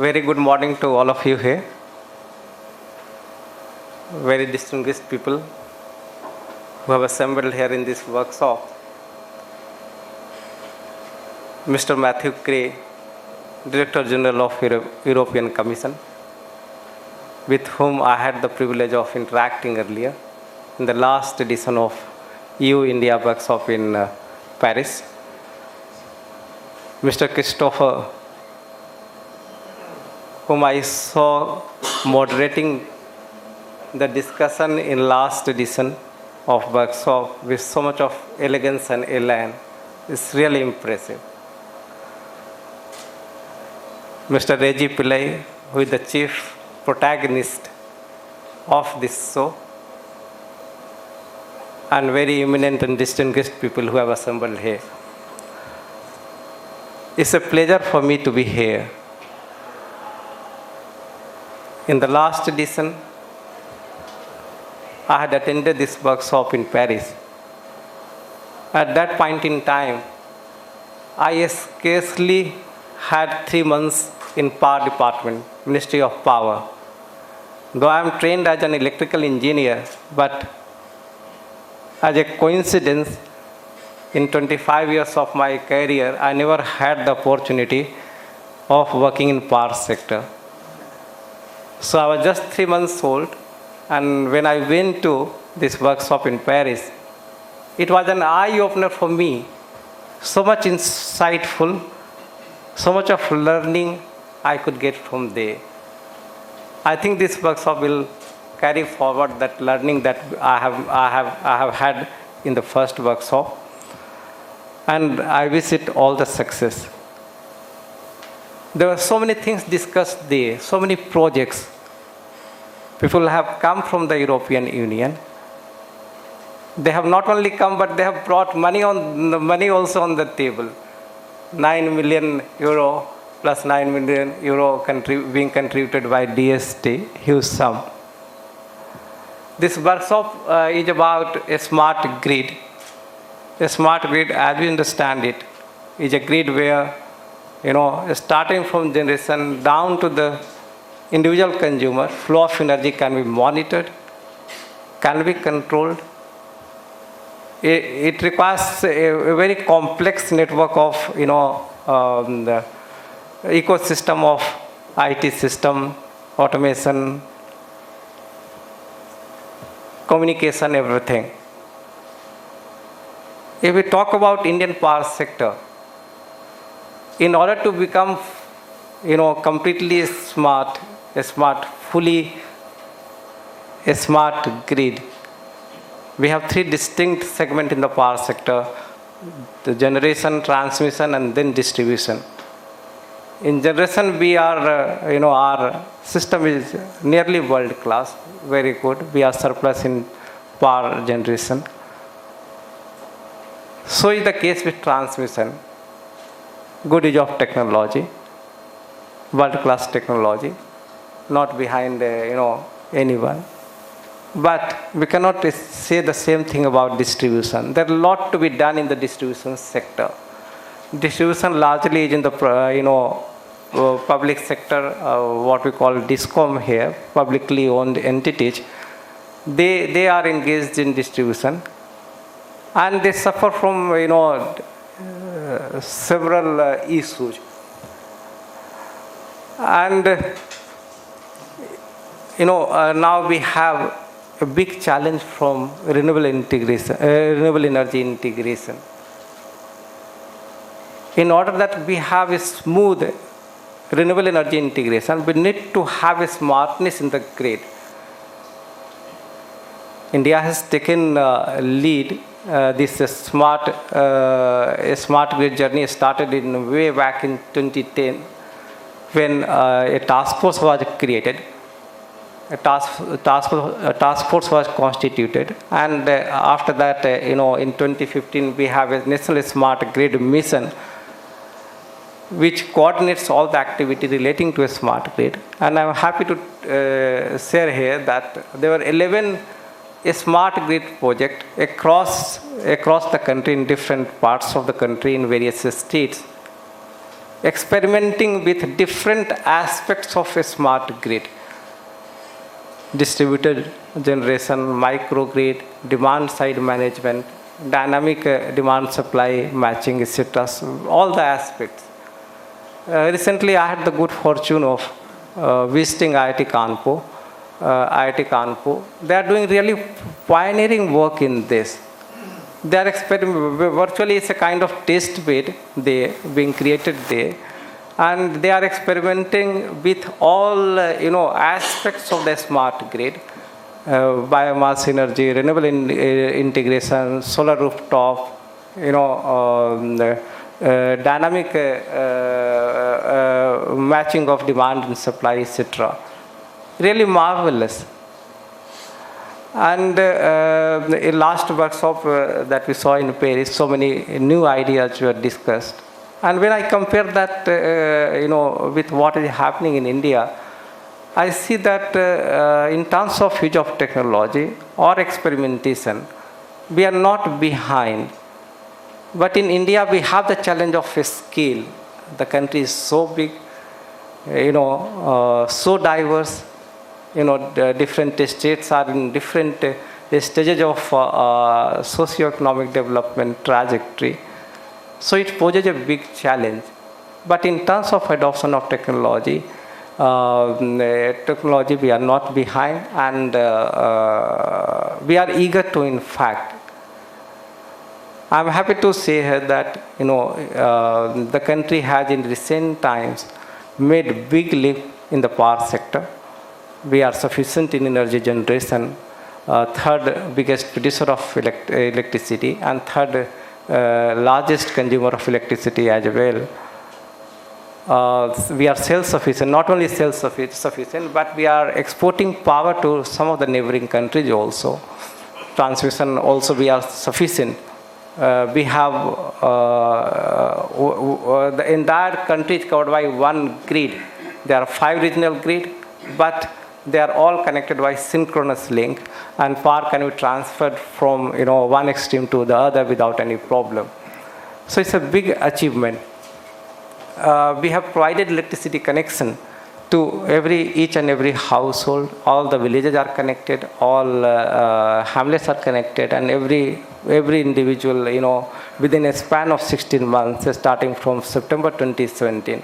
Very good morning to all of you here. Very distinguished people who have assembled here in this workshop. Mr. Matthew Gray, Director General of European Commission, with whom I had the privilege of interacting earlier in the last edition of EU-India workshop in Paris. Mr. Christopher, whom I saw moderating the discussion in last edition of workshop with so much of elegance and elan, is really impressive. Mr. Reggie Pillai, who is the chief protagonist of this show, and very eminent and distinguished people who have assembled here. It's a pleasure for me to be here. In the last edition, I had attended this workshop in Paris. At that point in time, I scarcely had 3 months in Power Department, Ministry of Power. Though I am trained as an electrical engineer, but as a coincidence, in 25 years of my career, I never had the opportunity of working in power sector. So I was just 3 months old, and when I went to this workshop in Paris, it was an eye-opener for me. So much insightful, so much of learning I could get from there. I think this workshop will carry forward that learning that I have had in the first workshop, and I wish it all the success. There were so many things discussed there, so many projects. People have come from the European Union. They have not only come, but they have brought money also on the table. 9 million euro plus 9 million euro being contributed by DST, huge sum. This workshop is about a smart grid. A smart grid, as we understand it, is a grid where, starting from generation down to the individual consumer, flow of energy can be monitored, can be controlled. It requires a very complex network of, the ecosystem of IT system, automation, communication, everything. If we talk about Indian power sector, in order to become, completely smart, fully a smart grid, we have 3 distinct segments in the power sector: the generation, transmission, and then distribution. In generation, we are, our system is nearly world class, very good. We are surplus in power generation. So is the case with transmission. Good use of technology, world-class technology, not behind, anyone. But we cannot say the same thing about distribution. There is a lot to be done in the distribution sector. Distribution largely is in the, public sector, what we call DISCOM here, publicly owned entities. They are engaged in distribution. And they suffer from, several issues. And, now we have a big challenge from renewable energy integration. In order that we have a smooth renewable energy integration, we need to have a smartness in the grid. India has taken lead. This smart grid journey started way back in 2010, when a task force was created. A task force was constituted, and after that, in 2015, we have a national smart grid mission, which coordinates all the activity relating to a smart grid. And I'm happy to share here that there were 11 smart grid projects across the country, in different parts of the country, in various states. experimenting with different aspects of a smart grid. Distributed generation, microgrid, demand side management, dynamic demand supply matching, etc. So all the aspects. Recently, I had the good fortune of visiting IIT Kanpur. They are doing really pioneering work in this. They are virtually it's a kind of test bed they being created there, and they are experimenting with all aspects of the smart grid, biomass energy, renewable integration, solar rooftop, dynamic matching of demand and supply, etc. Really marvelous. And in last workshop that we saw in Paris, so many new ideas were discussed. And when I compare that, with what is happening in India, I see that in terms of use of technology or experimentation, we are not behind. But in India, we have the challenge of scale. The country is so big, so diverse. The different states are in different stages of socio-economic development trajectory. So it poses a big challenge. But in terms of adoption of technology, we are not behind, and we are eager to, in fact. I'm happy to say here that the country has in recent times made big leap in the power sector. We are sufficient in energy generation, third biggest producer of electricity, and third largest consumer of electricity as well. We are self-sufficient, not only self-sufficient, but we are exporting power to some of the neighboring countries also. Transmission also we are sufficient. We have the entire country is covered by one grid. There are 5 regional grids, but they are all connected by synchronous link, and power can be transferred from one extreme to the other without any problem. So it's a big achievement. We have provided electricity connection to each and every household. All the villages are connected, all hamlets are connected, and every individual, within a span of 16 months, starting from September 2017.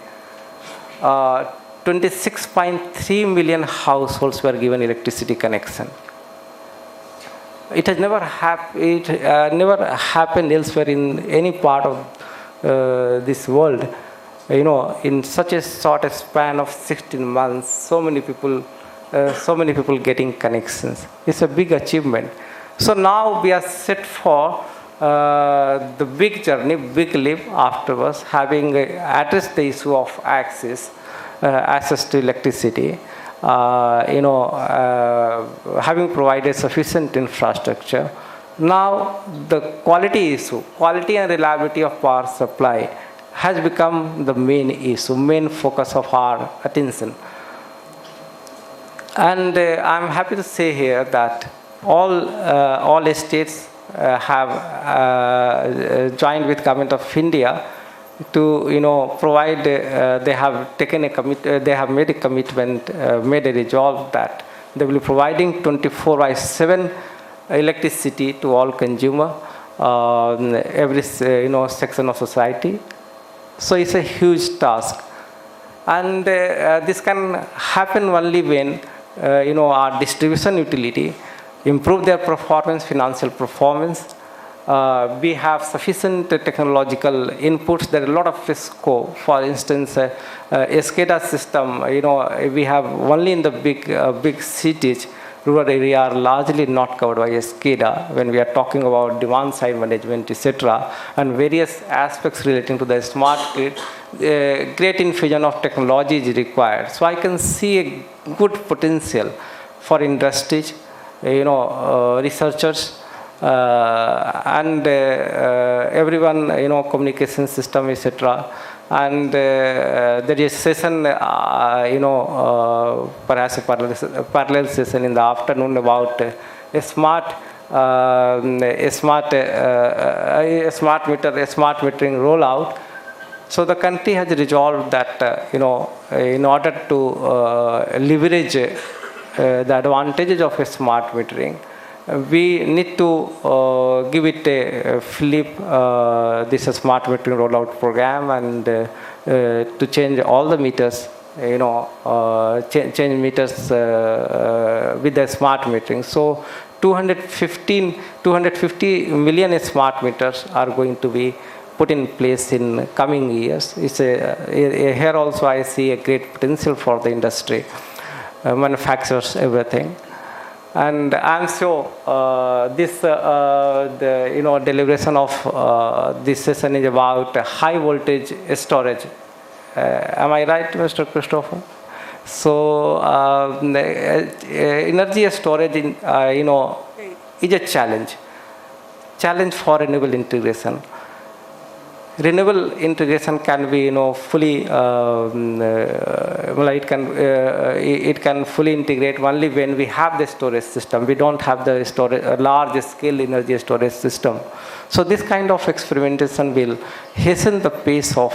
26.3 million households were given electricity connection. It has never happened elsewhere in any part of this world. In such a short span of 16 months, so many people getting connections. It's a big achievement. So now we are set for the big journey, big leap afterwards, having addressed the issue of access to electricity, having provided sufficient infrastructure. Now the quality issue, quality and reliability of power supply has become the main issue, main focus of our attention. And I'm happy to say here that all states have joined with Government of India to provide. They have made a commitment, made a resolve that they will be providing 24/7 electricity to all consumer, every section of society. So it's a huge task, and this can happen only when our distribution utility improve their performance, financial performance. We have sufficient technological inputs. There are a lot of scope. For instance, SCADA system. We have only in the big cities. Rural area are largely not covered by SCADA when we are talking about demand side management, etc., and various aspects relating to the smart grid. Great infusion of technology is required. So I can see a good potential for industries, researchers, and everyone, communication system, etc. And there is a session, perhaps a parallel session in the afternoon about a smart metering rollout. So the country has resolved that, in order to leverage the advantages of a smart metering, we need to give it a flip, this smart metering rollout program, and to change all the meters, change meters with the smart metering. So 250 million smart meters are going to be put in place in coming years. Here also I see a great potential for the industry, manufacturers, everything. And I'm sure the deliberation of this session is about high voltage storage. Am I right, Mr. Christopher? So energy storage, is a challenge for renewable integration. Renewable integration can be, fully, it can fully integrate only when we have the storage system. We don't have the large scale energy storage system. So this kind of experimentation will hasten the pace of,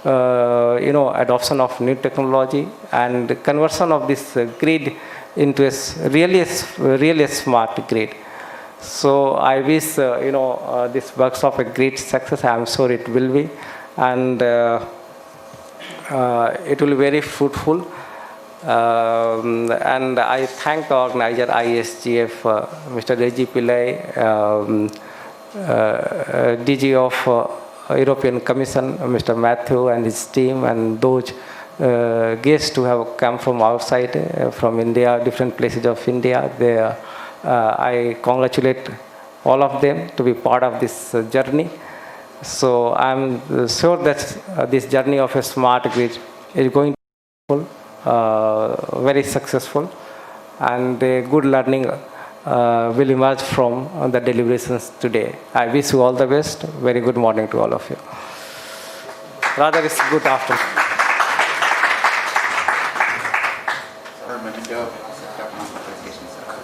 adoption of new technology and conversion of this grid into a really smart grid. So I wish, this workshop a great success. I am sure it will be, and it will be very fruitful. And I thank the organizer ISGF, Mr. Reji Pillai, DG of European Commission, Mr. Matthew and his team, and those guests who have come from outside, from India, different places of India. I congratulate all of them to be part of this journey. So I'm sure that this journey of a smart grid is going to be very successful, and a good learning will emerge from the deliberations today. I wish you all the best. Very good morning to all of you. Rather, it's good afternoon.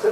Sir,